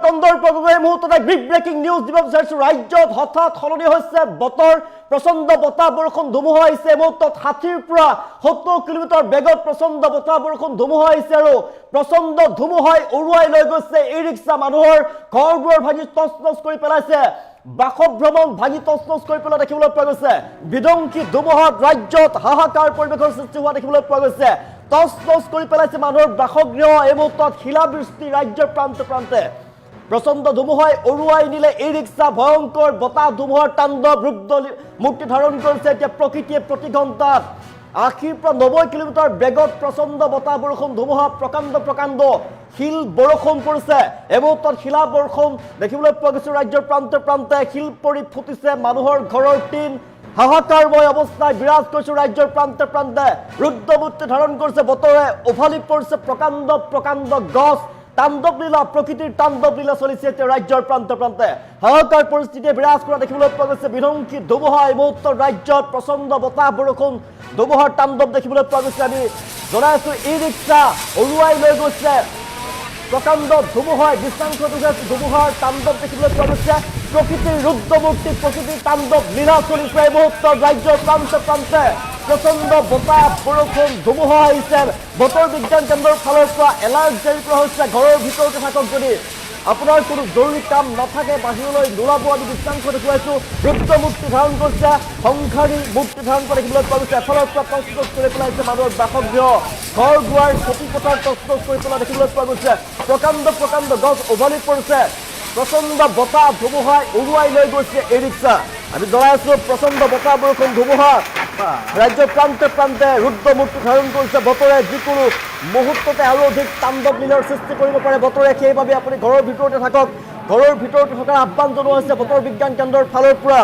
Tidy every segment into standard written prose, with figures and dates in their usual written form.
সন্দৰ্ভত এই মুহূৰ্তত বিগ ব্ৰেকিং নিউজ দিব বিচাৰিছো ৰাজ্যত হঠাৎ সলনি হৈছে বতৰ প্ৰচণ্ড বতাহ বৰষুণ ধুমুহা আহিছে মুহূৰ্তত 60 পৰা 70 কিলোমিটাৰ বেগত প্ৰচণ্ড বতাহ বৰষুণ ধুমুহা আহিছে আৰু প্ৰচণ্ড ধুমুহাই উৰুৱাই লৈ গৈছে ই ৰিক্সা মানুহৰ ঘৰবোৰ ভাঙি তছনছ কৰি পেলাইছে বাসভ্ৰমণ ভাঙি তছনছ কৰি পেলাই দেখিবলৈ পোৱা গৈছে বিধ্বংসী ধুমুহাত ৰাজ্যত হাহাকাৰ পৰিৱেশৰ সৃষ্টি হোৱা দেখিবলৈ পোৱা গৈছে তছনছ কৰি পেলাইছে মানুহৰ বাসগৃহ এই মুহূৰ্তত শিলাবৃষ্টি ৰাজ্যৰ প্ৰান্তে প্ৰান্তে প্ৰচণ্ড ধুমুহাই উৰুৱাই নিলে ই ৰিক্সা ভয়ংকৰ বতাহ ধুমুহাৰ তাণ্ডৱ ৰূপ মূৰ্তি ধাৰণ কৰিছে এতিয়া প্ৰকৃতিয়ে প্ৰতি ঘণ্টাত 80 পৰা 90 কিলোমিটাৰ বেগত প্ৰচণ্ড বতাহ বৰষুণ ধুমুহা প্ৰকাণ্ড শিল বৰষুণ পৰিছে এই মুহূৰ্তত শিলা বৰষুণ দেখিবলৈ পোৱা গৈছে ৰাজ্যৰ প্ৰান্তে প্ৰান্তে শিল পৰি ফুটিছে মানুহৰ ঘৰৰ টিন হাহাকাৰময় অৱস্থায় বিৰাজ কৰিছে ৰাজ্যৰ প্ৰান্তে প্ৰান্তে ৰুদ্ৰমূৰ্তি ধাৰণ কৰিছে বতৰে উভালি পৰিছে প্ৰকাণ্ড গছ তাণ্ডৱ লীলা প্ৰকৃতিৰ তাণ্ডৱ লীলা চলিছে এতিয়া ৰাজ্যৰ প্ৰান্তে প্ৰান্তে হাহাকাৰ পৰিস্থিতিয়ে বিৰাজ কৰা দেখিবলৈ পোৱা গৈছে বিধ্বংসী ধুমুহা এই মুহূৰ্তত ৰাজ্যত প্ৰচণ্ড বতাহ বৰষুণ ধুমুহাৰ তাণ্ডৱ দেখিবলৈ পোৱা গৈছে আমি জনাইছো ই ৰিক্সা উৰুৱাই লৈ গৈছে প্ৰকাণ্ড ধুমুহাই বিশৃংখল ধুমুহাৰ তাণ্ডৱ দেখিবলৈ পোৱা গৈছে প্ৰকৃতিৰ ৰুদ্ৰমূৰ্তি প্ৰকৃতিৰ তাণ্ডৱ লীলা চলিছে এই মুহূৰ্তত ৰাজ্যৰ প্ৰান্তে প্ৰান্তে প্ৰচণ্ড বতাহ বৰষুণ ধুমুহা আহিছে বতৰ বিজ্ঞান কেন্দ্ৰৰ ফালৰ পৰা এলাৰ্ট জাৰি কৰা হৈছে ঘৰৰ ভিতৰতে থাকক যদি আপোনাৰ কোনো জৰুৰী কাম নাথাকে বাহিৰলৈ নোলাব আমি দৃষ্টান্ত দেখুৱাইছো ৰুদ্ৰমূৰ্তি ধাৰণ কৰিছে সংঘাৰী মূৰ্তি ধাৰণ কৰি দেখিবলৈ পোৱা গৈছে এফালৰ পৰা তছনছ কৰি পেলাইছে মানুহৰ বাসগৃহ ঘৰ দুৱাৰ খেতি পথাৰ তছনছ কৰি পেলাই দেখিবলৈ পোৱা গৈছে প্ৰকাণ্ড গছ উভালি পৰিছে প্ৰচণ্ড বতাহ ধুমুহাই উৰুৱাই লৈ গৈছে ই ৰিক্সা আমি জনাইছো প্ৰচণ্ড বতাহ বৰষুণ ধুমুহা ৰাজ্যৰ প্ৰান্তে প্ৰান্তে ৰুদ্ৰমূৰ্তি ধাৰণ কৰিছে বতৰে যিকোনো মুহূৰ্ততে আৰু অধিক তাণ্ডৱ লীলাৰ সৃষ্টি কৰিব পাৰে বতৰে সেইবাবে আপুনি ঘৰৰ ভিতৰতে থাকক ঘৰৰ ভিতৰতে থকাৰ আহ্বান জনোৱা হৈছে বতৰ বিজ্ঞান কেন্দ্ৰৰ ফালৰ পৰা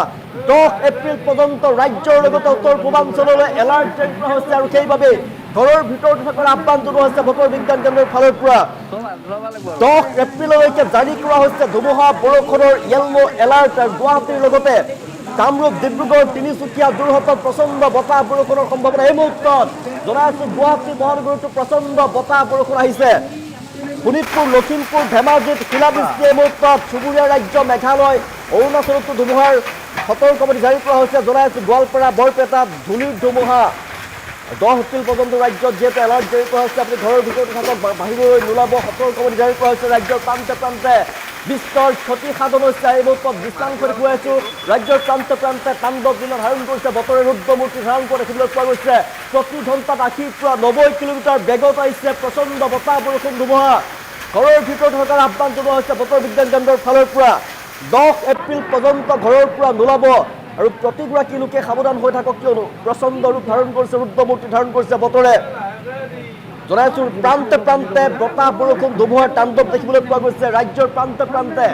10 এপ্ৰিল পৰ্যন্ত ৰাজ্যৰ লগতে উত্তৰ পূৰ্বাঞ্চললৈ এলাৰ্ট জাৰি কৰা হৈছে আৰু সেইবাবে ঘৰৰ ভিতৰতে থকাৰ আহ্বান জনোৱা হৈছে বতৰ বিজ্ঞান কেন্দ্ৰৰ ফালৰ পৰা 10 এপ্ৰিললৈকে জাৰি কৰা হৈছে ধুমুহা বৰষুণৰ য়েল্লো এলাৰ্ট গুৱাহাটীৰ লগতে কামৰূপ ডিব্ৰুগড় তিনিচুকীয়া যোৰহাটত প্ৰচণ্ড বতাহ বৰষুণৰ সম্ভাৱনা এই মুহূৰ্তত জনাইছো গুৱাহাটী মহানগৰীতো প্ৰচণ্ড বতাহ বৰষুণ আহিছে শোণিতপুৰ লখিমপুৰ ধেমাজিত শিলাবৃষ্টি এই মুহূৰ্তত চুবুৰীয়া ৰাজ্য মেঘালয় অৰুণাচলতো ধুমুহাৰ সতৰ্কবাণী জাৰি কৰা হৈছে জনাইছো গোৱালপাৰা বৰপেটাত ধূলিৰ ধুমুহা 10 এপ্ৰিল পৰ্যন্ত ৰাজ্যত যিহেতু এলাৰ্ট জাৰি কৰা হৈছে আপুনি ঘৰৰ ভিতৰতে থাকক বাহিৰলৈ নোলাব সতৰ্কবাণী জাৰি কৰা হৈছে ৰাজ্যৰ প্ৰান্তে প্ৰান্তে বিস্তৰ ক্ষতি সাধন হৈছে এই মুহূৰ্তত দৃষ্টান্ত দেখুৱাইছো ৰাজ্যৰ প্ৰান্তে প্ৰান্তে তাণ্ডৱ লীলা ধাৰণ কৰিছে বতৰে ৰুদ্ৰমূৰ্তি ধাৰণ কৰি দেখিবলৈ পোৱা গৈছে প্ৰতি ঘণ্টাত 80 পৰা 90 কিলোমিটাৰ বেগত আহিছে প্ৰচণ্ড বতাহ বৰষুণ ধুমুহা ঘৰৰ ভিতৰত থকাৰ আহ্বান জনোৱা হৈছে বতৰ বিজ্ঞান কেন্দ্ৰৰ ফালৰ পৰা 10 এপ্ৰিল পৰ্যন্ত ঘৰৰ পৰা নোলাব আৰু প্ৰতিগৰাকী লোকে সাৱধান হৈ থাকক কিয়নো প্ৰচণ্ড ৰূপ ধাৰণ কৰিছে ৰুদ্ৰমূৰ্তি ধাৰণ কৰিছে বতৰে জনাইছো প্ৰান্তে প্ৰান্তে বতাহ বৰষুণ ধুমুহাৰ তাণ্ডৱ দেখিবলৈ পোৱা গৈছে ৰাজ্যৰ প্ৰান্তে প্ৰান্তে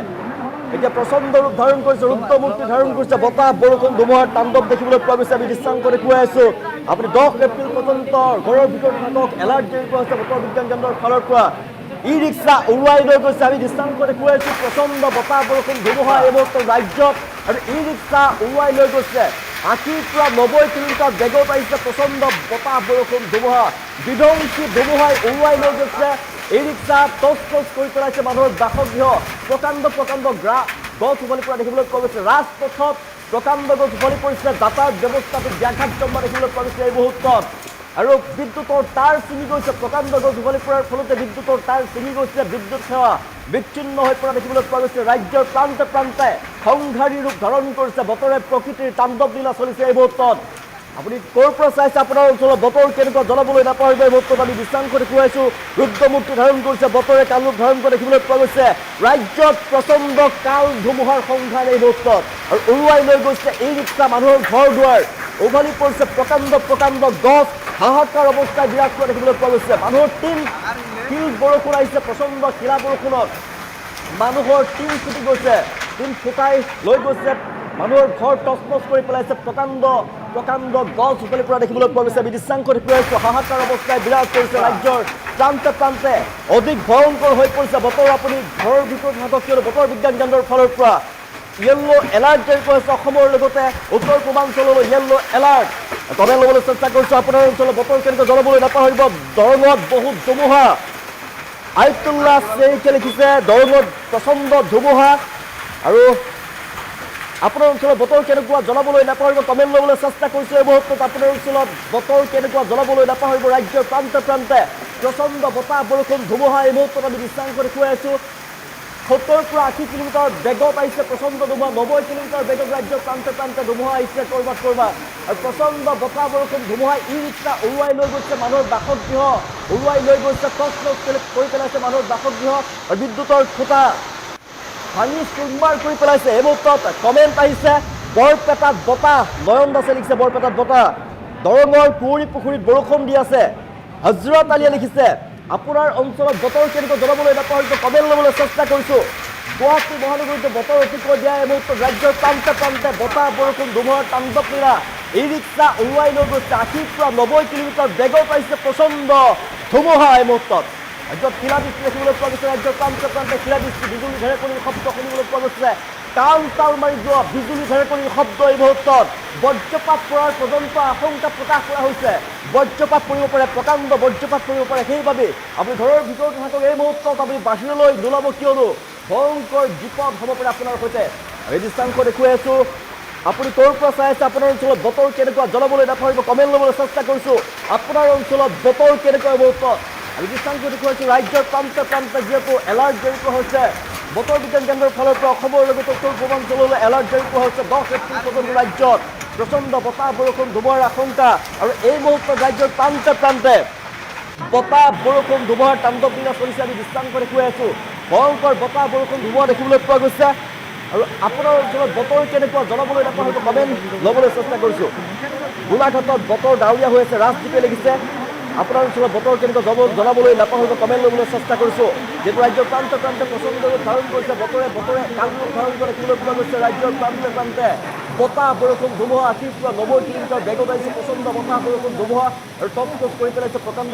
এতিয়া প্ৰচণ্ড ৰূপ ধাৰণ কৰিছে ৰুদ্ৰমূৰ্তি ধাৰণ কৰিছে বতাহ বৰষুণ ধুমুহাৰ তাণ্ডৱ দেখিবলৈ পোৱা গৈছে আমি দৃষ্টান্ত দেখুৱাই আছো আপুনি 10 এপ্ৰিল পৰ্যন্ত ঘৰৰ ভিতৰত থাকক এলাৰ্ট জাৰি কৰা হৈছে বতৰ বিজ্ঞান কেন্দ্ৰৰ ফালৰ পৰা ই ৰিক্সা উৰুৱাই লৈ গৈছে আমি দৃষ্টান্ত দেখুৱাই আছো প্ৰচণ্ড বতাহ বৰষুণ ধুমুহা এই মুহূৰ্তত ৰাজ্যত আৰু ই ৰিক্সা উৰুৱাই লৈ গৈছে 80 পৰা 90 কিলোমিটাৰ বেগত আহিছে প্ৰচণ্ড বতাহ বৰষুণ ধুমুহা বিধ্বংসী ধুমুহাই উৰুৱাই লৈ গৈছে ই ৰিক্সা তছনছ কৰি পেলাইছে মানুহৰ বাসগৃহ প্ৰকাণ্ড গছ উভালি পৰা দেখিবলৈ পোৱা গৈছে ৰাজপথত প্ৰকাণ্ড গছ উভালি পৰিছে যাতায়াত ব্যৱস্থাটো ব্যাঘাত জন্মা দেখিবলৈ পোৱা গৈছে এই মুহূৰ্তত আৰু বিদ্যুতৰ তাঁৰ ছিঙি গৈছে প্ৰকাণ্ড গছ উভালি পৰাৰ ফলতে বিদ্যুতৰ তাঁৰ ছিঙি গৈছে বিদ্যুৎ সেৱা বিচ্ছিন্ন হৈ পৰা দেখিবলৈ পোৱা গৈছে ৰাজ্যৰ প্ৰান্তে প্ৰান্তে সংঘাৰী ৰূপ ধাৰণ কৰিছে বতৰে প্ৰকৃতিৰ তাণ্ডৱ লীলা চলিছে এই মুহূৰ্তত আপুনি ক'ৰ পৰা চাইছে আপোনাৰ অঞ্চলত বতৰ কেনেকুৱা জনাবলৈ নাপাহৰিব এই মুহূৰ্তত আমি দৃষ্টান্ত দেখুৱাইছো ৰুদ্ৰমূৰ্তি ধাৰণ কৰিছে বতৰে কাল ৰূপ ধাৰণ কৰি দেখিবলৈ পোৱা গৈছে ৰাজ্যত প্ৰচণ্ড কাল ধুমুহাৰ সংঘাৰ এই মুহূৰ্তত আৰু উৰুৱাই লৈ গৈছে ই ৰিক্সা মানুহৰ ঘৰ দুৱাৰ উভালি পৰিছে প্ৰকাণ্ড গছ হাহাকাৰ অৱস্থায় বিৰাজ কৰা দেখিবলৈ পোৱা গৈছে মানুহৰ শিল বৰষুণ আহিছে প্ৰচণ্ড শিলা বৰষুণত মানুহৰ টিন ফুটি গৈছে টিন ফুটাই লৈ গৈছে মানুহৰ ঘৰ তছনছ কৰি পেলাইছে প্ৰকাণ্ড গছ উভালি পৰা দেখিবলৈ পোৱা গৈছে আমি দৃষ্টান্ত দেখুৱাইছো হাহাকাৰ অৱস্থায় বিৰাজ কৰিছে ৰাজ্যৰ প্ৰান্তে প্ৰান্তে অধিক ভয়ংকৰ হৈ পৰিছে বতৰ আপুনি ঘৰৰ ভিতৰত থাকক কিয়নো বতৰ বিজ্ঞান কেন্দ্ৰৰ ফালৰ পৰা য়েল্লো এলাৰ্ট জাৰি কৰা হৈছে অসমৰ লগতে উত্তৰ পূৰ্বাঞ্চললৈ য়েল্লো এলাৰ্ট তবে ল'বলৈ চেষ্টা কৰিছো আপোনাৰ অঞ্চলৰ বতৰ কেনেকৈ জনাবলৈ নাপাহৰিব দৰঙত বহুত ধুমুহা আইতুল্লাহ শ্বেইখে লিখিছে দৰঙত প্ৰচণ্ড ধুমুহা আৰু আপোনাৰ অঞ্চলত বতৰ কেনেকুৱা জনাবলৈ নাপাহৰিব কমেণ্ট ল'বলৈ চেষ্টা কৰিছোঁ এই মুহূৰ্তত আপোনাৰ অঞ্চলত বতৰ কেনেকুৱা জনাবলৈ নাপাহৰিব ৰাজ্যৰ প্ৰান্তে প্ৰান্তে প্ৰচণ্ড বতাহ বৰষুণ ধুমুহা এই মুহূৰ্তত আমি দৃশ্যাংশ দেখুৱাই আছোঁ 70 পৰা 80 কিলোমিটাৰ বেগত আহিছে প্ৰচণ্ড ধুমুহা 90 কিলোমিটাৰ বেগত ৰাজ্যৰ প্ৰান্তে প্ৰান্তে ধুমুহা আহিছে কৰবাত আৰু প্ৰচণ্ড বতাহ বৰষুণ ধুমুহাই ই ৰিক্সা উৰুৱাই লৈ গৈছে মানুহৰ বাসগৃহ উৰুৱাই লৈ গৈছে তছনছ কৰি পেলাইছে মানুহৰ বাসগৃহ আৰু বিদ্যুতৰ খুঁটা ভাঙি চুৰমাৰ কৰি পেলাইছে এই মুহূৰ্তত কমেণ্ট আহিছে বৰপেটাত বতাহ নয়ন দাসে লিখিছে বৰপেটাত বতাহ দৰঙৰ কুঁৱৰী পুখুৰীত বৰষুণ দি আছে হজৰত আলীয়ে লিখিছে আপোনাৰ অঞ্চলত বতৰ কেনেকুৱা জনাবলৈ নাপাহৰিব কমেণ্ট ল'বলৈ চেষ্টা কৰিছোঁ গুৱাহাটী মহানগৰীত বতৰ অতিকৈ দিয়া এই মুহূৰ্তত ৰাজ্যৰ প্ৰান্তে প্ৰান্তে বতাহ বৰষুণ ধুমুহাৰ তাণ্ডৱ লীলা ই ৰিক্সা উৰুৱাই লৈ গৈছে 80 পৰা 90 কিলোমিটাৰ বেগত আহিছে প্ৰচণ্ড ধুমুহা এই মুহূৰ্তত ৰাজ্যত শিলাবৃষ্টি দেখিবলৈ পোৱা গৈছে ৰাজ্যৰ প্ৰান্তে প্ৰান্তে শিলাবৃষ্টি বিজুলী ঢেৰেকনিৰ শব্দ শুনিবলৈ পোৱা গৈছে তাল তাল মাৰি যোৱা বিজুলী ঢেৰেকনিৰ শব্দ এই মুহূৰ্তত বজ্ৰপাত পৰাৰ পৰ্যন্ত আশংকা প্ৰকাশ কৰা হৈছে বজ্ৰপাত পৰিব পাৰে প্ৰকাণ্ড বজ্ৰপাত পৰিব পাৰে সেইবাবে আপুনি ঘৰৰ ভিতৰত থাকক এই মুহূৰ্তত আপুনি বাহিৰলৈ নোলাব কিয়নো ভয়ংকৰ বিপদ হ'ব পাৰে আপোনাৰ সৈতে এই দৃশ্যাংশ দেখুৱাই আছোঁ আপুনি ক'ৰ পৰা চাই আছে আপোনাৰ অঞ্চলত বতৰ কেনেকুৱা জনাবলৈ নাপাহৰিব কমেণ্ট ল'বলৈ চেষ্টা কৰিছোঁ আপোনাৰ অঞ্চলত বতৰ কেনেকুৱা মুহূৰ্তত আমি দৃশ্যাংশ দেখুৱাইছোঁ ৰাজ্যৰ প্ৰান্তে প্ৰান্তে যিহেতু এলাৰ্ট জাৰি কৰা হৈছে বতৰ বিজ্ঞান কেন্দ্ৰৰ ফালৰ পৰা অসমৰ লগতে উত্তৰ পূৰ্বাঞ্চললৈ এলাৰ্ট জাৰি কৰা হৈছে 10 এপ্ৰিল পৰ্যন্ত ৰাজ্যত প্ৰচণ্ড বতাহ বৰষুণ ধুমুহাৰ আশংকা আৰু এই মুহূৰ্তত ৰাজ্যৰ প্ৰান্তে প্ৰান্তে বতাহ বৰষুণ ধুমুহাৰ তাণ্ডৱ লীলা চলিছে আমি দৃশ্যাংশ দেখুৱাই আছোঁ ভয়ংকৰ বতাহ বৰষুণ ধুমুহা দেখিবলৈ পোৱা গৈছে আৰু আপোনাৰ অঞ্চলত বতৰ কেনেকুৱা জনাবলৈ নাপাহৰিব কমেণ্ট ল'বলৈ চেষ্টা কৰিছোঁ গোলাঘাটত বতৰ ডাৱৰীয়া হৈ আছে ৰাজদ্বীপে লিখিছে আপোনাৰ অঞ্চলত বতৰ কেনেকুৱা জনাবলৈ নাপাহৰিব কমেণ্ট ল'বলৈ চেষ্টা কৰিছোঁ যিহেতু ৰাজ্যৰ প্ৰান্তে প্ৰান্তে প্ৰচণ্ড ৰূপ ধাৰণ কৰিছে বতৰে কাল ৰূপ ধাৰণ কৰা দেখিবলৈ পোৱা গৈছে ৰাজ্যৰ প্ৰান্তে প্ৰান্তে বতাহ বৰষুণ ধুমুহা 80 পৰা 90 কিলোমিটাৰ বেগত আহিছে প্ৰচণ্ড বতাহ বৰষুণ ধুমুহা আৰু টপটপ কৰি পেলাইছে প্ৰকাণ্ড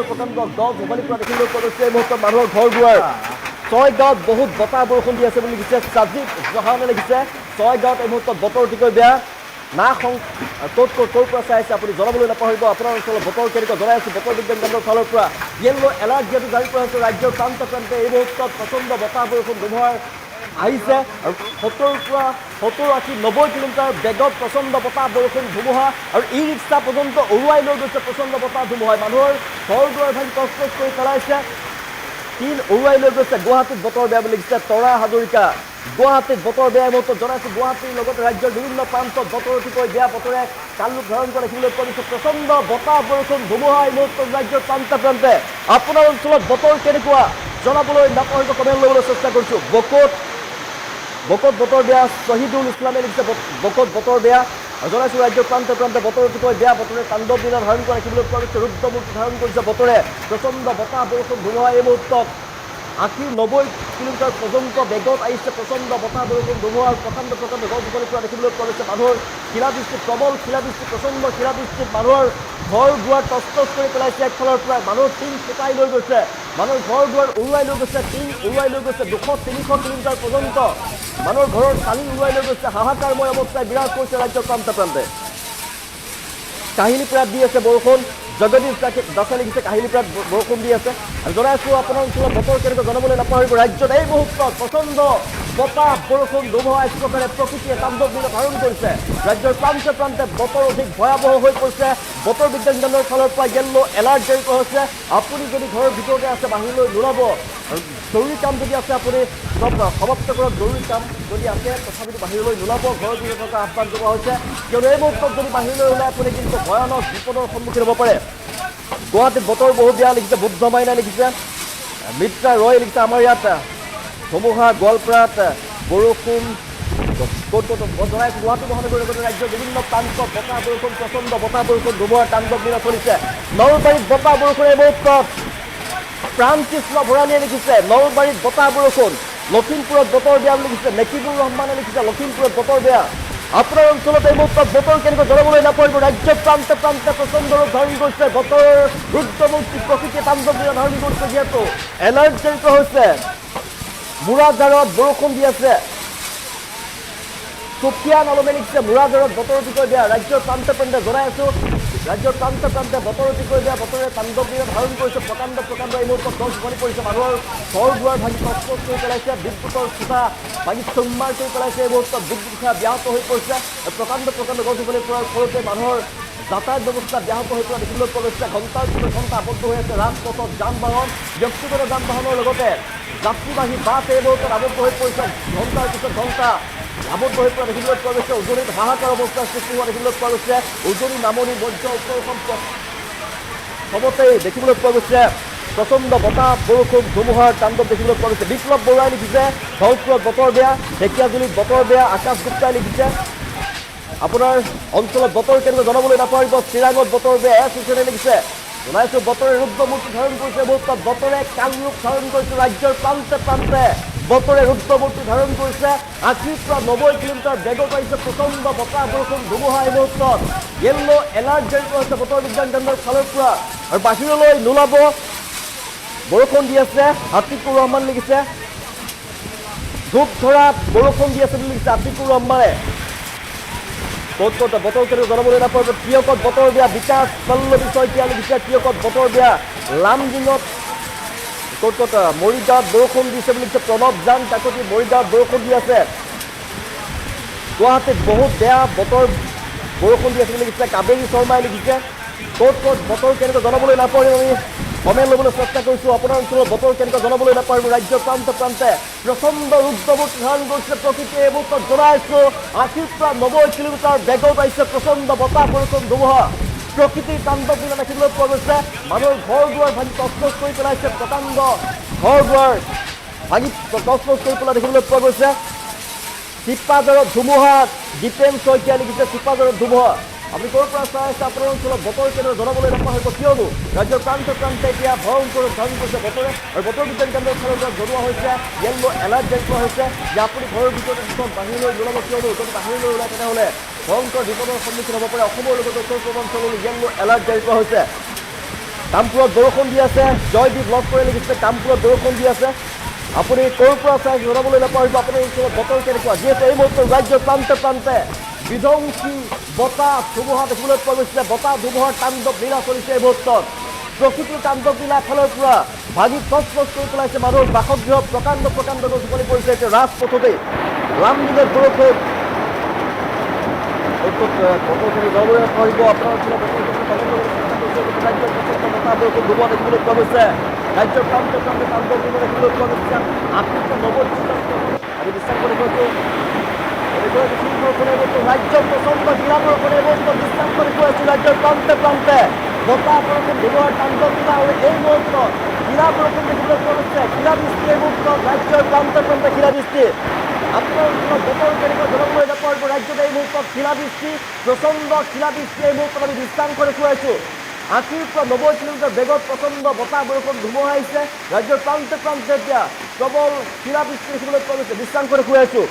গছ ধেমালি পৰা দেখিবলৈ পোৱা গৈছে এই মুহূৰ্তত মানুহৰ ঘৰ দুৱাৰ ছয়গাঁৱত বহুত বতাহ বৰষুণ দি আছে বুলি লিখিছে সাজিব জহানে লিখিছে ছয়গাঁৱত এই মুহূৰ্তত বতৰ অতিকৈ বেয়া না ক'ৰ পৰা চাই আছে আপুনি জনাবলৈ নাপাহৰিব আপোনাৰ অঞ্চলত বতৰ কেনেকুৱা জনাই আছোঁ বতৰ বিজ্ঞান কেন্দ্ৰৰ ফালৰ পৰা য়েল্ল' এলাৰ্ট যিহেতু জাৰি কৰা হৈছে ৰাজ্যৰ প্ৰান্তে প্ৰান্তে এই মুহূৰ্তত প্ৰচণ্ড বতাহ বৰষুণ ধুমুহাৰ আহিছে আৰু 70 পৰা 70 80 90 কিলোমিটাৰ বেগত প্ৰচণ্ড বতাহ বৰষুণ ধুমুহা আৰু ই ৰিক্সা পৰ্যন্ত উৰুৱাই লৈ গৈছে প্ৰচণ্ড বতাহ ধুমুহাই মানুহৰ ঘৰ দুৱাৰ ভাঙি তছনছ কৰি পেলাইছে তিল উৰুৱাই লৈ গৈছে গুৱাহাটীত বতৰ বেয়া বুলি লিখিছে তৰা হাজৰিকা গুৱাহাটীত বতৰ বেয়া মুহূৰ্তত জনাইছোঁ গুৱাহাটীৰ লগতে ৰাজ্যৰ বিভিন্ন প্ৰান্তত বতৰ অতিকৈ বেয়া বতৰে কাল ৰূপ ধাৰণ কৰা দেখিবলৈ পোৱা গৈছে প্ৰচণ্ড বতাহ বৰষুণ ধুমুহা এই মুহূৰ্তত ৰাজ্যৰ প্ৰান্তে প্ৰান্তে আপোনাৰ অঞ্চলত বতৰ কেনেকুৱা জনাবলৈ নাপাহৰিব কমেণ্ট ল'বলৈ চেষ্টা কৰিছোঁ বকত বতৰ বেয়া শ্বহীদুল ইছলামে লিখিছে বকত বতৰ বেয়া জনাইছোঁ ৰাজ্যৰ প্ৰান্তে প্ৰান্তে বতৰ অতিকৈ বেয়া বতৰে তাণ্ডৱ লীলা ধাৰণ কৰা দেখিবলৈ পোৱা গৈছে ৰুদ্ৰমূৰ্তি ধাৰণ কৰিছে বতৰে প্ৰচণ্ড বতাহ বৰষুণ ধুমুহা এই মুহূৰ্তত 80-90 কিলোমিটাৰ পৰ্যন্ত বেগত আহিছে প্ৰচণ্ড বতাহ বৰষুণ ধুমুহাৰ প্ৰকাণ্ড গছ গছনিৰ পৰা দেখিবলৈ পোৱা গৈছে মানুহৰ শিলাবৃষ্টি প্ৰবল শিলাবৃষ্টি প্ৰচণ্ড শিলাবৃষ্টিত মানুহৰ ঘৰ দুৱাৰ তছনছ কৰি পেলাইছে একফালৰ পৰা মানুহৰ টিং ফুটাই লৈ গৈছে মানুহৰ ঘৰ দুৱাৰ উৰুৱাই লৈ গৈছে টিং উৰুৱাই লৈ গৈছে 200-300 কিলোমিটাৰ পৰ্যন্ত মানুহৰ ঘৰৰ চালি উৰুৱাই লৈ গৈছে হাহাকাৰময় অৱস্থাই বিৰাজ কৰিছে ৰাজ্যৰ প্ৰান্তে প্ৰান্তে কাহিলীপাৰাত দি আছে বৰষুণ জগদীশ দাসে লিখিছে কাহিলীপাৰাত বৰষুণ দি আছে আৰু জনাইছোঁ আপোনাৰ অঞ্চলত বতৰ কেনেকুৱা জনাবলৈ নাপাহৰিব ৰাজ্যত এই মুহূৰ্তত প্ৰচণ্ড বতাহ বৰষুণ ধুমুহা এক প্ৰকাৰে প্ৰকৃতিয়ে তাণ্ডৱ লীলা ধাৰণ কৰিছে ৰাজ্যৰ প্ৰান্তে প্ৰান্তে বতৰ অধিক ভয়াৱহ হৈ পৰিছে বতৰ বিজ্ঞান কেন্দ্ৰৰ ফালৰ পৰা য়েল্ল' এলাৰ্ট জাৰি কৰা হৈছে আপুনি যদি ঘৰৰ ভিতৰতে আছে বাহিৰলৈ নোলাব আৰু জৰুৰী কাম যদি আছে আপুনি সব সমাপ্ত কৰক জৰুৰী কাম যদি আছে তথাপিতো বাহিৰলৈ নোলাব ঘৰৰ ভিতৰত থকা আহ্বান জনোৱা হৈছে কিয়নো এই মুহূৰ্তত যদি বাহিৰলৈ ওলাই আপুনি কিন্তু ভয়ানক বিপদৰ সন্মুখীন হ'ব পাৰে গুৱাহাটীত বতৰ বহুত বেয়া লিখিছে বুদ্ধ মাইনা লিখিছে মিত্ৰা ৰয় লিখিছে আমাৰ ইয়াত ধুমুহা গোৱালপাৰাত বৰষুণ ক'ত জনাইছোঁ গুৱাহাটী মহানগৰীৰ লগতে ৰাজ্যৰ বিভিন্ন প্ৰান্তত বতাহ বৰষুণ প্ৰচণ্ড বতাহ বৰষুণ ধুমুহাৰ তাণ্ডৱ লীলা চলিছে নলবাৰীত বতাহ বৰষুণ এই মুহূৰ্তত প্ৰাণকৃষ্ণ ভৰালীয়ে লিখিছে নলবাৰীত বতাহ বৰষুণ লখিমপুৰত বতৰ বেয়া বুলি লিখিছে নেকিবুৰ ৰহমানে লিখিছে লখিমপুৰত বতৰ বেয়া আপোনাৰ অঞ্চলত এই মুহূৰ্তত বতৰ কেনেকুৱা জনাবলৈ নাপাহৰিব ৰাজ্যৰ প্ৰান্তে প্ৰান্তে প্ৰচণ্ড ৰূপ ধাৰণ কৰিছে বতৰৰ ৰুদ্ৰমূৰ্তি প্ৰকৃতিয়ে তাণ্ডৱ লীলা ধাৰণ কৰিছে যিহেতু এলাৰ্ট জাৰি কৰা হৈছে মুৰাজাৰত বৰষুণ দি আছে চুফিয়ান আলমে লিখিছে মুৰাজাৰত বতৰ অতিকৈ বেয়া ৰাজ্যৰ প্ৰান্তে প্ৰান্তে জনাই আছোঁ ৰাজ্যৰ প্ৰান্তে প্ৰান্তে বতৰ অতিকৈ বেয়া বতৰে তাণ্ডৱ লীলা ধাৰণ কৰিছে প্ৰকাণ্ড এই মুহূৰ্তত গছ গছনি পৰিছে মানুহৰ ঘৰ দুৱাৰ ভাঙি তছনছ কৰি পেলাইছে বিদ্যুতৰ খুঁটা ভাঙি চুম্মাৰ কৰি পেলাইছে এই মুহূৰ্তত বিদ্যুৎ সেৱা ব্যাহত হৈ পৰিছে প্ৰকাণ্ড গছ গছনি পৰাৰ ফলতে মানুহৰ যাতায়াত ব্যৱস্থা ব্যাহত হৈ পৰা দেখিবলৈ পোৱা গৈছে ঘণ্টাৰ পিছত ঘণ্টা আবদ্ধ হৈ আছে ৰাজপথত যান বাহন ব্যক্তিগত যান বাহনৰ লগতে যাত্ৰীবাহী বাছ এই মুহূৰ্তত আবদ্ধ হৈ পৰিছে ঘণ্টাৰ পিছত ঘণ্টা আবদ্ধ হৈ পৰা দেখিবলৈ পোৱা গৈছে উজনিত হাহাকাৰ অৱস্থাৰ সৃষ্টি হোৱা দেখিবলৈ পোৱা গৈছে উজনি নামনি মধ্য উত্তৰ অসম সবতেই দেখিবলৈ পোৱা গৈছে প্ৰচণ্ড বতাহ বৰষুণ ধুমুহাৰ তাণ্ডৱ দেখিবলৈ পোৱা গৈছে বিপ্লৱ বৰুৱাই লিখিছে ধলপুৰত বতৰ বেয়া ঢেকীয়াজুলিত বতৰ বেয়া আকাশ গুপ্তাই লিখিছে আপোনাৰ অঞ্চলত বতৰ কেনেকৈ জনাবলৈ নাপাৰিব চিৰাঙত বতৰ বেয়া সূচনা লিখিছে জনাইছোঁ বতৰে ৰুদ্ৰমূৰ্তি ধাৰণ কৰিছে মুহূৰ্তত বতৰে কালৰূপ ধাৰণ কৰিছে ৰাজ্যৰ প্ৰান্তে প্ৰান্তে বতৰে ৰুদ্ৰমূৰ্তি ধাৰণ কৰিছে ৮০ পৰা ৯০ কিলোমিটাৰ বেগত আহিছে প্ৰচণ্ড বতাহ বৰষুণ ধুমুহা এই মুহূৰ্তত য়েল্ল' এলাৰ্ট জাৰি কৰা হৈছে বতৰ বিজ্ঞান কেন্দ্ৰৰ ফালৰ পৰা আৰু বাহিৰলৈ নোলাব বৰষুণ দি আছে আতিকুৰ ৰহমান লিখিছে ধূপ ধৰা বৰষুণ দি আছে বুলি লিখিছে আতিকুৰ ৰহমানে ক'ত বতৰ কেনেকৈ জনাবলৈ নাপাৰিব টিয়কত বতৰ বেয়া বিকাশ পল্লৱী শইকীয়া লিখিছে টিয়কত বতৰ বেয়া লামডিঙত ক'ত মৰিগাঁৱত বৰষুণ দিছে বুলি লিখিছে প্ৰণৱ জান কাকতি মৰিগাঁৱত বৰষুণ দি আছে গুৱাহাটীত বহুত বেয়া বতৰ বৰষুণ দি আছে বুলি লিখিছে কাবেৰী শৰ্মাই লিখিছে ক'ত বতৰ কেনেকৈ জনাবলৈ নাপাৰিম আমি কমেণ্ট ল'বলৈ চেষ্টা কৰিছোঁ আপোনাৰ অঞ্চলত বতৰ কেনেকৈ জনাবলৈ নাপাৰিব ৰাজ্যৰ প্ৰান্তে প্ৰান্তে প্ৰচণ্ড ৰুদ্ৰমূৰ্তি ধাৰণ কৰিছে প্ৰকৃতিয়ে এই মুহূৰ্তত জনাইছোঁ ৮০ পৰা ৯০ কিলোমিটাৰ বেগত আহিছে প্ৰচণ্ড বতাহ বৰষুণ ধুমুহা প্ৰকৃতিৰ তাণ্ডৱ লীলা দেখিবলৈ পোৱা গৈছে মানুহৰ ঘৰ দুৱাৰ ভাঙি তছনছ কৰি পেলাইছে প্ৰকাণ্ড ঘৰ দুৱাৰ ভাঙি তছনছ কৰি পেলাই দেখিবলৈ পোৱা গৈছে চিপাঝাৰত ধুমুহা জিতেন শইকীয়া লিখিছে চিপাঝাৰত ধুমুহা আপুনি ক'ৰ পৰা চাই আছে আপোনাৰ অঞ্চলত বতৰ কেনেকৈ জনাবলৈ নাপাহৰিব কিয়নো ৰাজ্যৰ প্ৰান্তে প্ৰান্তে এতিয়া ভয়ংকৰ ধাৰণ কৰিছে বতৰে আৰু বতৰ বিজ্ঞান কেন্দ্ৰৰ ফালৰ পৰা জনোৱা হৈছে য়েল্ল' এলাৰ্ট জাৰি কৰা হৈছে যে আপুনি ঘৰৰ ভিতৰত কিছুমান বাহিৰলৈ নোলাব কিয়নো যদি বাহিৰলৈ ওলায় তেনেহ'লে ভয়ংকৰ বিপদৰ সন্মুখীন হ'ব পাৰে অসমৰ লগতে উত্তৰ পূৰ্বাঞ্চললৈ য়েল্ল' এলাৰ্ট জাৰি কৰা হৈছে কামপুৰত বৰষুণ দি আছে জয়দীপ লগ কৰি লিখিছে কামপুৰত বৰষুণ দি আছে আপুনি ক'ৰ পৰা চাই জনাবলৈ নাপাহৰিব আপোনাৰ অঞ্চলত বতৰ কেনেকুৱা যিহেতু এই মুহূৰ্তত ৰাজ্যৰ প্ৰান্তে প্ৰান্তে বিধ্বংসী বতাহ ধুমুহা দেখিবলৈ পোৱা গৈছে বতাহ ধুমুহাৰ তাণ্ডৱ লীলা চলিছে এই মুহূৰ্তত প্ৰকৃতিৰ তাণ্ডৱ লীলা ফালৰ পৰা ভাঙি তছনছ কৰি পেলাইছে মানুহৰ বাসগৃহ প্ৰকাণ্ড গছ গছনি পৰিছে এতিয়া ৰাজপথতেই লামডিঙত বৰষুণ বতৰখিনি জনাবলৈ নাপাহৰিব আপোনাৰ অঞ্চলত ৰাজ্যৰ প্ৰচণ্ড বতাহ বৰষুণ ধুমুহা দেখিবলৈ পোৱা গৈছে ৰাজ্যৰ প্ৰান্তে প্ৰান্তে তাণ্ডৱ লীলা দেখিবলৈ পোৱা গৈছে ৮০ পৰা ৯০ আমি বিশ্বাস কৰি কৈছোঁ ৰাজ্যৰ প্ৰচণ্ড জিলা বৰষুণে বিশ্বাস কৰি কৈ আছোঁ ৰাজ্যৰ প্ৰান্তে প্ৰান্তে বতাহ বৰষুণ ধুমুহাৰ তাণ্ডৱ লীলা আৰু এই মুহূৰ্তত শিলা বৰষুণ দেখিবলৈ পোৱা গৈছে শিলাবৃষ্টি এই মুহূৰ্তত ৰাজ্যৰ প্ৰান্তে প্ৰান্তে শিলাবৃষ্টি আপোনাৰ অঞ্চলত বতৰ কেনেকৈ জনাবলৈ নাপাৰিব ৰাজ্যত এই মুহূৰ্তত শিলাবৃষ্টি প্ৰচণ্ড শিলাবৃষ্টি এই মুহূৰ্তত আমি বিশ্বাস কৰি কৈ আছোঁ ৮০ পৰা ৯০ কিলোমিটাৰ বেগত প্ৰচণ্ড বতাহ বৰষুণ ধুমুহা আহিছে ৰাজ্যৰ প্ৰান্তে প্ৰান্তে এতিয়া প্ৰবল শিলাবৃষ্টি দেখিবলৈ পোৱা গৈছে বিশ্বাস কৰি কৈ আছোঁ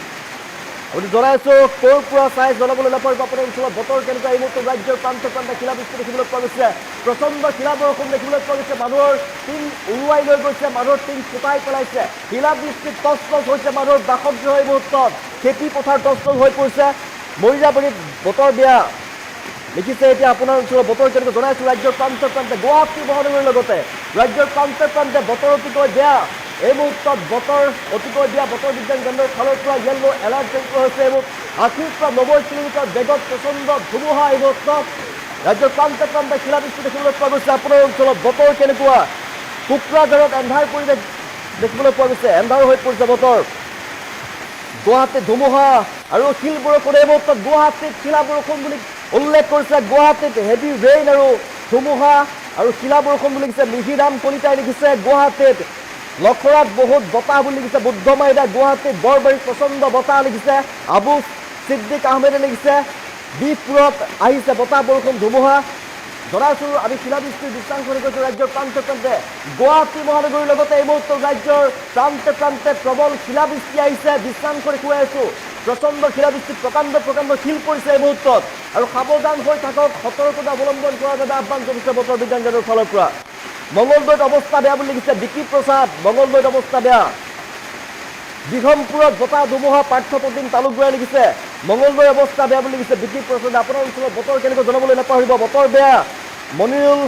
আপুনি জনাইছোঁ ক'ৰ পৰা চাই জনাবলৈ নাপাৰিব আপোনাৰ অঞ্চলত বতৰ কেনেকুৱা এই মুহূৰ্তত ৰাজ্যৰ প্ৰান্তে প্ৰান্তে শিলাবৃষ্টি দেখিবলৈ পোৱা গৈছে প্ৰচণ্ড শিলা বৰষুণ দেখিবলৈ পোৱা গৈছে মানুহৰ টিং উৰুৱাই লৈ গৈছে মানুহৰ টিং ফুটাই পেলাইছে শিলাবৃষ্টিত তছনছ হৈছে মানুহৰ বাসগৃহ এই মুহূৰ্তত খেতি পথাৰ তছনছ হৈ পৰিছে মৰিজাবাৰীত বতৰ বেয়া লিখিছে এতিয়া আপোনাৰ অঞ্চলত বতৰ কেনেকৈ জনাইছোঁ ৰাজ্যৰ প্ৰান্তে প্ৰান্তে গুৱাহাটী মহানগৰীৰ লগতে ৰাজ্যৰ প্ৰান্তে প্ৰান্তে বতৰ অতিকৈ বেয়া এই মুহূৰ্তত বতৰ অতিকৈ বেয়া বতৰ বিজ্ঞান কেন্দ্ৰৰ ফালৰ পৰা য়েল্ল' এলাৰ্ট জাৰি কৰা হৈছে এই মুহূৰ্তত ৮০ পৰা ৯০ কিলোমিটাৰ বেগত প্ৰচণ্ড ধুমুহা এই মুহূৰ্তত ৰাজ্যৰ প্ৰান্তে প্ৰান্তে শিলাবৃষ্টি দেখিবলৈ পোৱা গৈছে আপোনাৰ অঞ্চলত বতৰ কেনেকুৱা কোকৰাঝাৰত এন্ধাৰ পৰিৱেশ দেখিবলৈ পোৱা গৈছে এন্ধাৰ হৈ পৰিছে বতৰ গুৱাহাটীত ধুমুহা আৰু শিল বৰষুণ এই মুহূৰ্তত গুৱাহাটীত শিলা বৰষুণ বুলি উল্লেখ কৰিছে গুৱাহাটীত হেভি ৰেইন আৰু ধুমুহা আৰু শিলা বৰষুণ বুলি লিখিছে মিহিৰাম কলিতাই লিখিছে গুৱাহাটীত লখৰাত বহুত বতাহ বুলি লিখিছে বুদ্ধমাইদা গুৱাহাটীত বৰবাৰীত প্ৰচণ্ড বতাহ লিখিছে আবু ছিদ্দিক আহমেদে লিখিছে বিপুৰত আহিছে বতাহ বৰষুণ ধুমুহা জনাইছোঁ আমি শিলাবৃষ্টিৰ বিশ্বাস কৰি কৈছোঁ ৰাজ্যৰ প্ৰান্তে প্ৰান্তে গুৱাহাটী মহানগৰীৰ লগতে এই মুহূৰ্তত ৰাজ্যৰ প্ৰান্তে প্ৰান্তে প্ৰবল শিলাবৃষ্টি আহিছে বিশ্বাস কৰি কৈ আছোঁ প্ৰচণ্ড শিলাবৃষ্টিত প্ৰকাণ্ড শিল পৰিছে এই মুহূৰ্তত আৰু সাৱধান হৈ থাকক সতৰ্কতা অৱলম্বন কৰাৰ বাবে আহ্বান জনাইছে বতৰ বিজ্ঞান কেন্দ্ৰৰ ফালৰ পৰা মংগলদৈত অৱস্থা বেয়া বুলি লিখিছে বিকি প্ৰসাদ মংগলদৈত অৱস্থা বেয়া বিঘমপুৰত বতাহ ধুমুহা পাৰ্থপ্ৰতিম তালুকদাৰে লিখিছে মঙলদৈৰ অৱস্থা বেয়া বুলি লিখিছে বিকি প্ৰসাদ আপোনাৰ অঞ্চলত বতৰ কেনেকৈ জনাবলৈ নাপাহৰিব বতৰ বেয়া মনিৰুল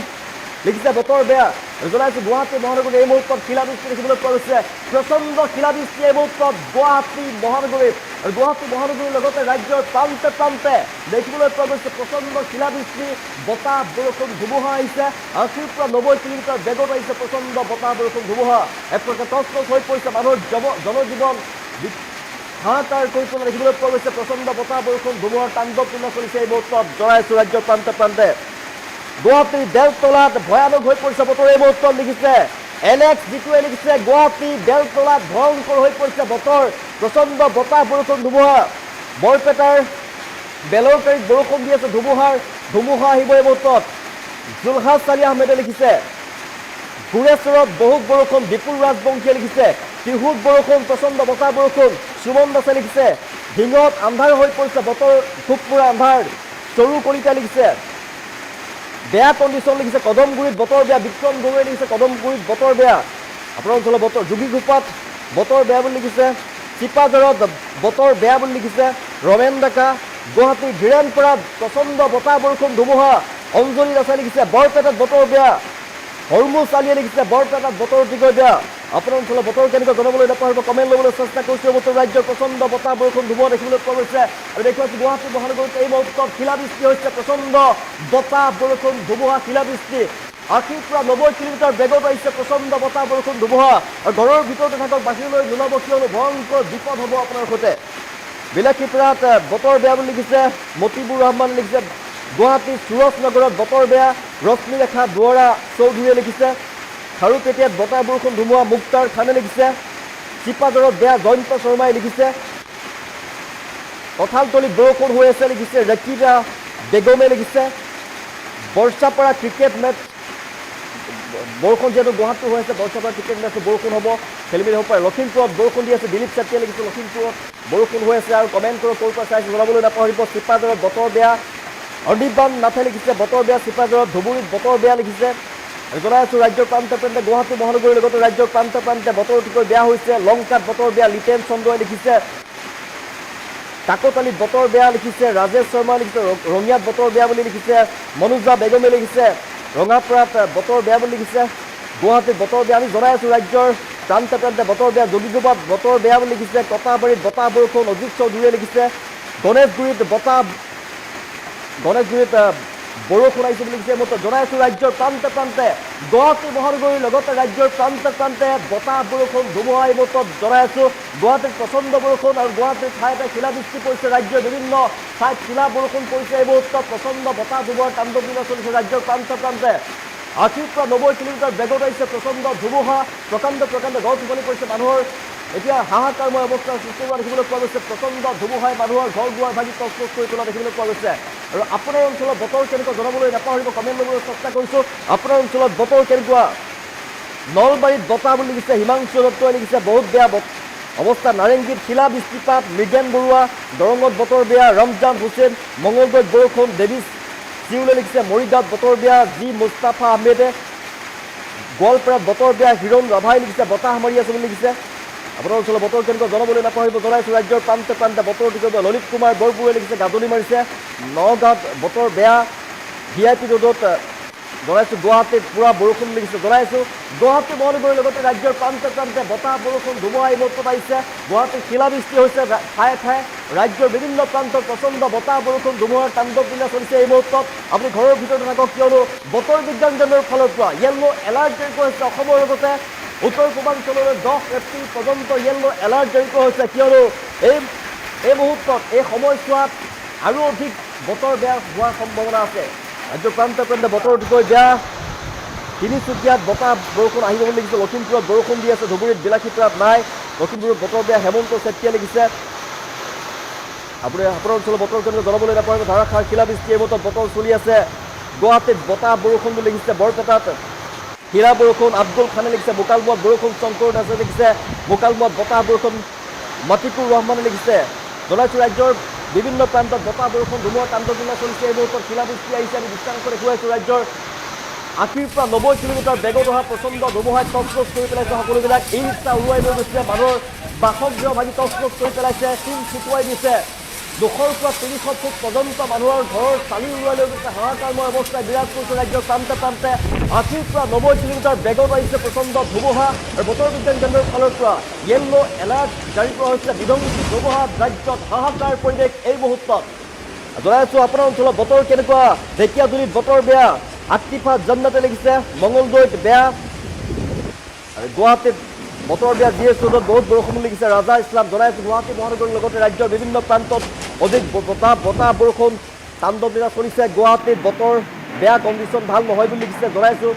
লিখিছে বতৰ বেয়া জনাইছোঁ গুৱাহাটী মহানগৰীত এই মুহূৰ্তত শিলাবৃষ্টি দেখিবলৈ পোৱা গৈছে প্ৰচণ্ড শিলাবৃষ্টি এই মুহূৰ্তত গুৱাহাটী মহানগৰীত আৰু গুৱাহাটী মহানগৰীৰ লগতে ৰাজ্যৰ প্ৰান্তে প্ৰান্তে দেখিবলৈ পোৱা গৈছে প্ৰচণ্ড শিলাবৃষ্টি বতাহ বৰষুণ ধুমুহা আহিছে 80 পৰা 90 কিলোমিটাৰ বেগত আহিছে প্ৰচণ্ড বতাহ বৰষুণ ধুমুহা এক প্ৰকাৰ তছনছ হৈ পৰিছে মানুহৰ জনজীৱন হাহাকাৰ কৰি তোলা দেখিবলৈ পোৱা গৈছে প্ৰচণ্ড বতাহ বৰষুণ ধুমুহাৰ তাণ্ডৱ চলিছে এই মুহূৰ্তত জনাইছোঁ ৰাজ্যৰ প্ৰান্তে প্ৰান্তে গুৱাহাটীৰ বেলতলাত ভয়ানক হৈ পৰিছে বতৰ এই মুহূৰ্তত লিখিছে এলেক্স জিতুৱে লিখিছে গুৱাহাটী বেলতলাত ভয়ংকৰ হৈ পৰিছে বতৰ প্ৰচণ্ড বতাহ বৰষুণ ধুমুহা বৰপেটাৰ বেলৰকাৰীত বৰষুণ দি আছে ধুমুহা আহিব এই মুহূৰ্তত জুলহাজ আলী আহমেদে লিখিছে গুৰেশ্বৰত বহুত বৰষুণ বিপুল ৰাজবংশীয়ে লিখিছে টিহুত বৰষুণ প্ৰচণ্ড বতাহ বৰষুণ সুমন দাসে লিখিছে ঢিঙত আন্ধাৰ হৈ পৰিছে বতৰ খুবপুৰা আন্ধাৰ চৰু কলিতা লিখিছে বেয়া কণ্ডিশ্যন লিখিছে কদমগুৰিত বতৰ বেয়া বিক্ৰম গগৈয়ে লিখিছে কদমগুৰিত বতৰ বেয়া আপোনাৰ অঞ্চলৰ বতৰ যোগীঘোপাত বতৰ বেয়া বুলি লিখিছে চিপাঝাৰত বতৰ বেয়া বুলি লিখিছে ৰমেন ডেকা গুৱাহাটীৰ ধীৰেণপাৰাত প্ৰচণ্ড বতাহ বৰষুণ ধুমুহা অঞ্জলি দাসে লিখিছে বৰপেটাত বতৰ বেয়া হৰমুজ আলীয়ে লিখিছে বৰপেটাত বতৰ অতিকৈ বেয়া আপোনাৰ অঞ্চলৰ বতৰ কেনেকৈ জনাবলৈ নাপাহৰিব কমেণ্ট ল'বলৈ চেষ্টা কৰিছোঁ বতৰ ৰাজ্যৰ প্ৰচণ্ড বতাহ বৰষুণ ধুমুহা দেখিবলৈ পোৱা গৈছে আৰু দেখুৱাইছোঁ গুৱাহাটী মহানগৰীত এই মুহূৰ্তত শিলাবৃষ্টি হৈছে প্ৰচণ্ড বতাহ বৰষুণ ধুমুহা শিলাবৃষ্টি 80 পৰা 90 কিলোমিটাৰ বেগত আহিছে প্ৰচণ্ড বতাহ বৰষুণ ধুমুহা আৰু ঘৰৰ ভিতৰতে থাকক বাহিৰলৈ নোলাব কিয়নো ভয়ংকৰ বিপদ হ'ব আপোনাৰ সৈতে বিলাসীপাৰাত বতৰ বেয়া বুলি লিখিছে মতিবুৰ ৰহমান লিখিছে গুৱাহাটীৰ সুৰজ নগৰত বতৰ বেয়া ৰশ্মিৰেখা দুৱৰা চৌধুৰীয়ে লিখিছে খাৰুপেটীয়াত বতাহ বৰষুণ ধুমুহা মুক্তাৰ খানে লিখিছে চিপাঝাৰত বেয়া জয়ন্ত শৰ্মাই লিখিছে কঁঠালতলীত বৰষুণ হৈ আছে লিখিছে ৰেকিৰা বেগমে লিখিছে বৰ্ষাপাৰা ক্ৰিকেট মেচ বৰষুণ যিহেতু গুৱাহাটীত হৈ আছে বৰ্ষাপাৰা ক্ৰিকেট মেচত বৰষুণ হ'ব খেলিমেলি হ'ব পাৰে লখিমপুৰত বৰষুণ দি আছে দিলীপ চেত্ৰীয়ে লিখিছে লখিমপুৰত বৰষুণ হৈ আছে আৰু কমেণ্ট কৰক ক'ৰ পৰা চাইছে জনাবলৈ নাপাহৰিব চিপাঝাৰত বতৰ বেয়া অৰ্ণিবান নাথে লিখিছে বতৰ বেয়া চিপাঝাৰত ধুবুৰীত বতৰ বেয়া লিখিছে জনাই আছোঁ ৰাজ্যৰ প্ৰান্তে প্ৰান্তে গুৱাহাটী মহানগৰীৰ লগতে ৰাজ্যৰ প্ৰান্তে প্ৰান্তে বতৰ অতিকৈ বেয়া হৈছে লংকাত বতৰ বেয়া লিটেন চন্দ্ৰই লিখিছে কাকতালীত বতৰ বেয়া লিখিছে ৰাজেশ শৰ্মাই লিখিছে ৰঙিয়াত বতৰ বেয়া বুলি লিখিছে মনোজা বেগমে লিখিছে ৰঙাপাৰাত বতৰ বেয়া বুলি লিখিছে গুৱাহাটীত বতৰ বেয়া আমি জনাই আছোঁ ৰাজ্যৰ প্ৰান্তে প্ৰান্তে বতৰ বেয়া যোগীঘোপাত বতৰ বেয়া বুলি লিখিছে কটাবাৰীত বতাহ বৰষুণ অজিত চৌধুৰীয়ে লিখিছে গণেশগুৰিত বৰষুণ আহিছে বুলি লিখিছে মই জনাই আছোঁ ৰাজ্যৰ প্ৰান্তে প্ৰান্তে গুৱাহাটী মহানগৰীৰ লগতে ৰাজ্যৰ প্ৰান্তে প্ৰান্তে বতাহ বৰষুণ ধুমুহা এই মুহূৰ্তত জনাই আছোঁ গুৱাহাটীত প্ৰচণ্ড বৰষুণ আৰু গুৱাহাটীৰ ঠাইতে শিলাবৃষ্টি পৰিছে ৰাজ্যৰ বিভিন্ন ঠাইত শিলা বৰষুণ পৰিছে এই মুহূৰ্তত প্ৰচণ্ড বতাহ ধুমুহাৰ তাণ্ডৱ চলিছে ৰাজ্যৰ প্ৰান্তে প্ৰান্তে 80 পৰা 90 কিলোমিটাৰ বেগত আহিছে প্ৰচণ্ড ধুমুহা প্ৰকাণ্ড গছ উঘলি পৰিছে মানুহৰ এতিয়া হাহাকাৰময় অৱস্থাৰ সৃষ্টি হোৱা দেখিবলৈ পোৱা গৈছে প্ৰচণ্ড ধুমুহাই মানুহৰ ঘৰ দুৱাৰ ভাগি তছনছ কৰি তোলা দেখিবলৈ পোৱা গৈছে আৰু আপোনাৰ অঞ্চলত বতৰ কেনেকুৱা জনাবলৈ নাপাহৰিব কমেণ্ট ল'বলৈ চেষ্টা কৰিছোঁ আপোনাৰ অঞ্চলত বতৰ কেনেকুৱা নলবাৰীত বতাহ বুলি লিখিছে হিমাংশু দত্তই লিখিছে বহুত বেয়া অৱস্থা নাৰেংগীত শিলাবৃষ্টিপাত মৃগেন বৰুৱা দৰঙত বতৰ বেয়া ৰমজান হুছেইন মঙলদৈত বৰষুণ ডেভিছ চিউলে লিখিছে মৰিগাঁৱত বতৰ বেয়া জি মুস্তাফা আহমেদে গোৱালপাৰাত বতৰ বেয়া হিৰণ ৰাভাই লিখিছে বতাহ মাৰি আছে বুলি লিখিছে আপোনাৰ অঞ্চলৰ বতৰ কেনেকুৱা জনাবলৈ নাপাহৰিব জনাইছোঁ ৰাজ্যৰ প্ৰান্তে প্ৰান্তে বতৰ অতিকৈ ললিত কুমাৰ বৰবৰুৱাই লিখিছে গাজনি মাৰিছে নগাঁৱত বতৰ বেয়া VIP ৰোডত জনাইছোঁ গুৱাহাটীত পুৰা বৰষুণ লিখিছে জনাইছোঁ গুৱাহাটী মহানগৰীৰ লগতে ৰাজ্যৰ প্ৰান্তে প্ৰান্তে বতাহ বৰষুণ ধুমুহা এই মুহূৰ্তত আহিছে গুৱাহাটীত শিলাবৃষ্টি হৈছে ঠায়ে ঠায়ে ৰাজ্যৰ বিভিন্ন প্ৰান্তত প্ৰচণ্ড বতাহ বৰষুণ ধুমুহাৰ তাণ্ডৱ চলিছে এই মুহূৰ্তত আপুনি ঘৰৰ ভিতৰতে থাকক কিয়নো বতৰ বিজ্ঞান কেন্দ্ৰৰ ফালৰ পৰা য়েল্ল' এলাৰ্ট জাৰি কৰা হৈছে অসমৰ লগতে উত্তৰ পূৰ্বাঞ্চললৈ 10 এপ্ৰিল পৰ্যন্ত য়েল্ল' এলাৰ্ট জাৰি কৰা হৈছে কিয়নো এই মুহূৰ্তত এই সময়ছোৱাত আৰু অধিক বতৰ বেয়া হোৱাৰ সম্ভাৱনা আছে ৰাজ্যৰ প্ৰান্তে প্ৰান্তে বতৰ অতিকৈ বেয়া তিনিচুকীয়াত বতাহ বৰষুণ আহিব বুলি লিখিছে লখিমপুৰত বৰষুণ দি আছে ধুবুৰীত বিলাসীপাৰাত নাই লখিমপুৰত বতৰ বেয়া হেমন্ত চেত্ৰীয়ে লিখিছে আপোনাৰ অঞ্চলৰ বতৰ কেন্দ্ৰ জনাবলৈ নাপাহৰিব ধাৰাসাৰ শিলাবৃষ্টি এই মুহূৰ্তত বতৰ চলি আছে গুৱাহাটীত বতাহ বৰষুণ বুলি লিখিছে বৰপেটাত হীৰা বৰষুণ আব্দুল খানে লিখিছে মোকালমোৱাত বৰষুণ শংকৰ দাসে লিখিছে মোকালমোৱাত বতাহ বৰষুণ মতিকুৰ ৰহমানে লিখিছে জনাইছোঁ ৰাজ্যৰ বিভিন্ন প্ৰান্তত বতাহ বৰষুণ ধুমুহাৰ তাণ্ডৱ চলিছে এই মুহূৰ্তত শিলাবৃষ্টি আহিছে আমি দৃষ্টান্ত দেখুৱাইছোঁ ৰাজ্যৰ 80 পৰা 90 কিলোমিটাৰ বেগত অহা প্ৰচণ্ড ধুমুহাই তছনছ কৰি পেলাইছে সকলোবিলাক ই ৰিক্সা উৰুৱাই লৈ গৈছে মানুহৰ বাসগৃহ ভাঙি তছনছ কৰি পেলাইছে টিন ছুটুৱাই দিছে 200 পৰা 300 ফুট পৰ্যন্ত মানুহৰ ঘৰৰ চালি উৰুৱাই লৈ গৈছে হাহাকাৰময় অৱস্থাই বিৰাজ কৰিছে ৰাজ্যৰ প্ৰান্তে প্ৰান্তে 80 পৰা 90 কিলোমিটাৰ বেগত আহিছে প্ৰচণ্ড ধুমুহা আৰু বতৰ বিজ্ঞান কেন্দ্ৰৰ ফালৰ পৰা য়েল্লো এলাৰ্ট জাৰি কৰা হৈছে বিধ্বংসী ধুমুহা ৰাজ্যত হাহাকাৰ পৰিৱেশ এই মুহূৰ্তত জনাই আছো আপোনাৰ অঞ্চলত বতৰ কেনেকুৱা ঢেকিয়াজুলিত বতৰ বেয়া আতিফা জান্নাতে লিখিছে মঙলদৈত বেয়া আৰু গুৱাহাটীত বতৰ বেয়া জিএছ ৰোডত বহুত বৰষুণ লিখিছে ৰাজা ইছলাম জনাই আছো গুৱাহাটী মহানগৰীৰ লগতে ৰাজ্যৰ বিভিন্ন প্ৰান্তত অধিক বতাহ বৰষুণ তাণ্ডৱ লীলা চলিছে গুৱাহাটীত বতৰ বেয়া কণ্ডিশ্যন ভাল নহয় বুলি লিখিছে জনাই আছো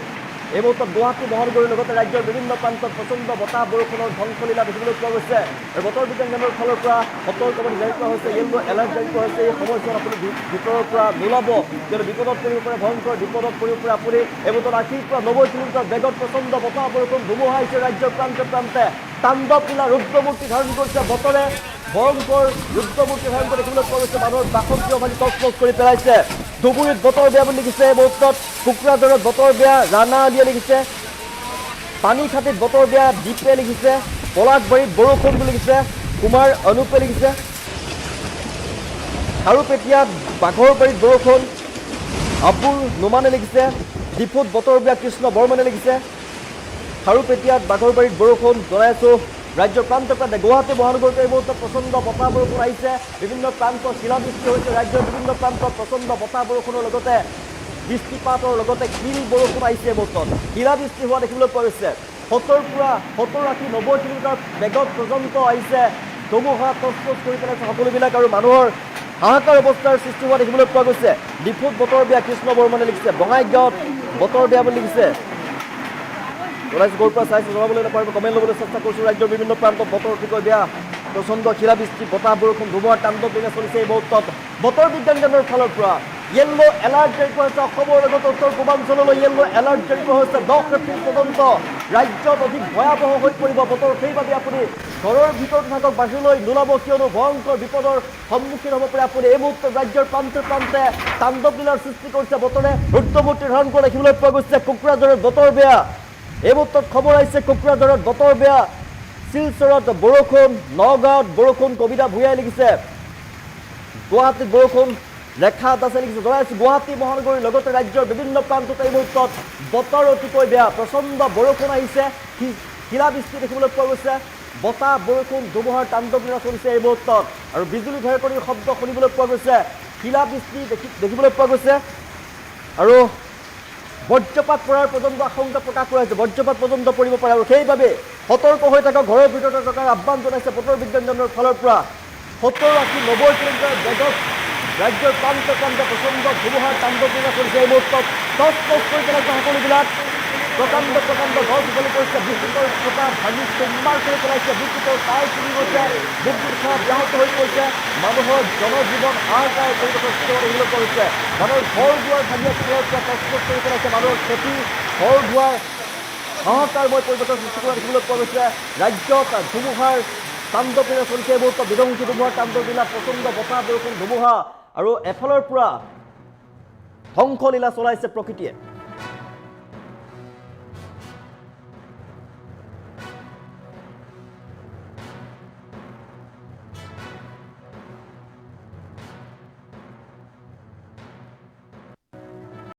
এই মুহূৰ্তত গুৱাহাটী মহানগৰীৰ লগতে ৰাজ্যৰ বিভিন্ন প্ৰান্তত প্ৰচণ্ড বতাহ বৰষুণৰ ধ্বংসলীলা দেখিবলৈ পোৱা গৈছে আৰু বতৰ বিজ্ঞান কেন্দ্ৰৰ ফালৰ পৰা সতৰ্কবাণী জাৰি কৰা হৈছে য়েল্লো এলাৰ্ট জাৰি কৰা হৈছে এই সময়ছোৱাত আপুনি ভিতৰৰ পৰা নোলাব কিয়নো বিপদত পৰিব পাৰে ভয়ংকৰ বিপদত পৰিব পাৰে আপুনি এই মুহূৰ্তত 80 পৰা 90 কিলোমিটাৰ বেগত প্ৰচণ্ড বতাহ বৰষুণ ধুমুহা আহিছে ৰাজ্যৰ প্ৰান্তে প্ৰান্তে তাণ্ডৱ লীলা ৰুদ্ৰমূৰ্তি ধাৰণ কৰিছে বতৰে ভয়ংকৰ ৰুদ্ৰমূৰ্তি ধাৰণ কৰি দেখিবলৈ পোৱা গৈছে মানুহৰ বাসগৃহ ভাঙি তছনছ কৰি পেলাইছে ধুবুৰীত বতৰ বেয়া বুলি লিখিছে এই মুহূৰ্তত কোকৰাঝাৰত বতৰ বেয়া ৰাণা আলিয়ে লিখিছে পানীখাতিত বতৰ বেয়া দীপে লিখিছে পলাশবাৰীত বৰষুণ বুলি লিখিছে কুমাৰ অনুপে লিখিছে খাৰুপেটীয়াত বাঘৰবাৰীত বৰষুণ আবুল নোমানে লিখিছে ডিফুত বতৰ বেয়া কৃষ্ণ বৰ্মনে লিখিছে খাৰুপেটীয়াত বাঘৰবাৰীত বৰষুণ জনাই আছো ৰাজ্যৰ প্ৰান্তে প্ৰান্তে গুৱাহাটী মহানগৰীত এই মুহূৰ্তত প্ৰচণ্ড বতাহ বৰষুণ আহিছে বিভিন্ন প্ৰান্তত শিলাবৃষ্টি হৈছে ৰাজ্যৰ বিভিন্ন প্ৰান্তত প্ৰচণ্ড বতাহ বৰষুণৰ লগতে বৃষ্টিপাতৰ লগতে শিল বৰষুণ আহিছে এই মুহূৰ্তত শিলাবৃষ্টি হোৱা দেখিবলৈ পোৱা গৈছে 70 পৰা 70 90 কিলোমিটাৰ বেগত পৰ্যন্ত আহিছে ধুমুহা তছনছ কৰি পেলাইছে সকলোবিলাক আৰু মানুহৰ হাহাকাৰ অৱস্থাৰ সৃষ্টি হোৱা দেখিবলৈ পোৱা গৈছে ডিফুত বতৰ বেয়া কৃষ্ণ বৰ্মনে লিখিছে বঙাইগাঁৱত বতৰ বেয়া বুলি লিখিছে গৌৰ পৰা চাইছো জনাবলৈ নাপাৰিব কমেণ্ট ল'বলৈ চেষ্টা কৰিছোঁ ৰাজ্যৰ বিভিন্ন প্ৰান্তত বতৰ অতিকৈ বেয়া প্ৰচণ্ড শিলাবৃষ্টি বতাহ বৰষুণ ধুমুহাৰ তাণ্ডৱ লীলা চলিছে এই মুহূৰ্তত বতৰ বিজ্ঞান কেন্দ্ৰৰ ফালৰ পৰা য়েল্লো এলাৰ্ট জাৰি কৰা হৈছে অসমৰ লগতে উত্তৰ পূৰ্বাঞ্চললৈ য়েল্লো এলাৰ্ট জাৰি কৰা হৈছে 10 এপ্ৰিল পৰ্যন্ত ৰাজ্যত অধিক ভয়াৱহ হৈ পৰিব বতৰ সেইবাবে আপুনি ঘৰৰ ভিতৰত থাকক বাহিৰলৈ নোলাব কিয়নো ভয়ংকৰ বিপদৰ সন্মুখীন হ'ব পাৰে আপুনি এই মুহূৰ্তত ৰাজ্যৰ প্ৰান্তে প্ৰান্তে তাণ্ডৱ লীলাৰ সৃষ্টি কৰিছে বতৰে ৰুদ্ৰমূৰ্তি ধাৰণ কৰা দেখিবলৈ পোৱা গৈছে কোকৰাঝাৰত বতৰ বেয়া এই মুহূৰ্তত খবৰ আহিছে কোকৰাঝাৰত বতৰ বেয়া শিলচৰত বৰষুণ নগাঁৱত বৰষুণ কবিতা ভূঞাই লিখিছে গুৱাহাটীত বৰষুণ ৰেখা দাসে লিখিছে জনাই আছো গুৱাহাটী মহানগৰীৰ লগতে ৰাজ্যৰ বিভিন্ন প্ৰান্তত এই মুহূৰ্তত বতৰ অতিকৈ বেয়া প্ৰচণ্ড বৰষুণ আহিছে শিলাবৃষ্টি দেখিবলৈ পোৱা গৈছে বতাহ বৰষুণ ধুমুহাৰ তাণ্ডৱ লীলা চলিছে এই মুহূৰ্তত আৰু বিজুলী ঢেৰেকনিৰ শব্দ শুনিবলৈ পোৱা গৈছে শিলাবৃষ্টি দেখিবলৈ পোৱা গৈছে আৰু বজ্ৰপাত পৰাৰ পৰ্যন্ত আশংকা প্ৰকাশ কৰা হৈছে বজ্ৰপাত পৰ্যন্ত পৰিব পাৰে আৰু সেইবাবে সতৰ্ক হৈ থকা ঘৰৰ ভিতৰতে থকাৰ আহ্বান জনাইছে বতৰ বিজ্ঞান কেন্দ্ৰৰ ফালৰ পৰা 70 90 কিলোমিটাৰ বেগত ৰাজ্যৰ প্ৰান্তে প্ৰান্তে প্ৰচণ্ড ধুমুহাৰ তাণ্ডৱ লীলা চলিছে এই মুহূৰ্তত তছনছ কৰি পেলাইছে সকলোবিলাক প্ৰকাণ্ড গছ উঘলি পৰিছে বিদ্যুতৰ খুঁটা ভাঙি চুম্বাৰ কৰি পেলাইছে বিদ্যুতৰ তাঁৰ ছিঙি গৈছে বিদ্যুৎ সেৱা ব্যাহত হৈ পৰিছে মানুহৰ জনজীৱন হাহাকাৰ পৰিৱেশৰ সৃষ্টি দেখিবলৈ পোৱা গৈছে মানুহৰ ঘৰ দুৱাৰ ভাঙি তছনছ কৰি পেলাইছে মানুহৰ খেতি ঘৰ দুৱাৰ হাহাকাৰময় পৰিৱেশৰ সৃষ্টি কৰা দেখিবলৈ পোৱা গৈছে ৰাজ্যত ধুমুহাৰ তাণ্ডৱ লীলা চলিছে এই মুহূৰ্তত বিধ্বংসী ধুমুহাৰ তাণ্ডৱ লীলা প্ৰচণ্ড বতাহ বৰষুণ ধুমুহা আৰু এফালৰ পৰা ধ্বংসলীলা চলাইছে প্ৰকৃতিয়ে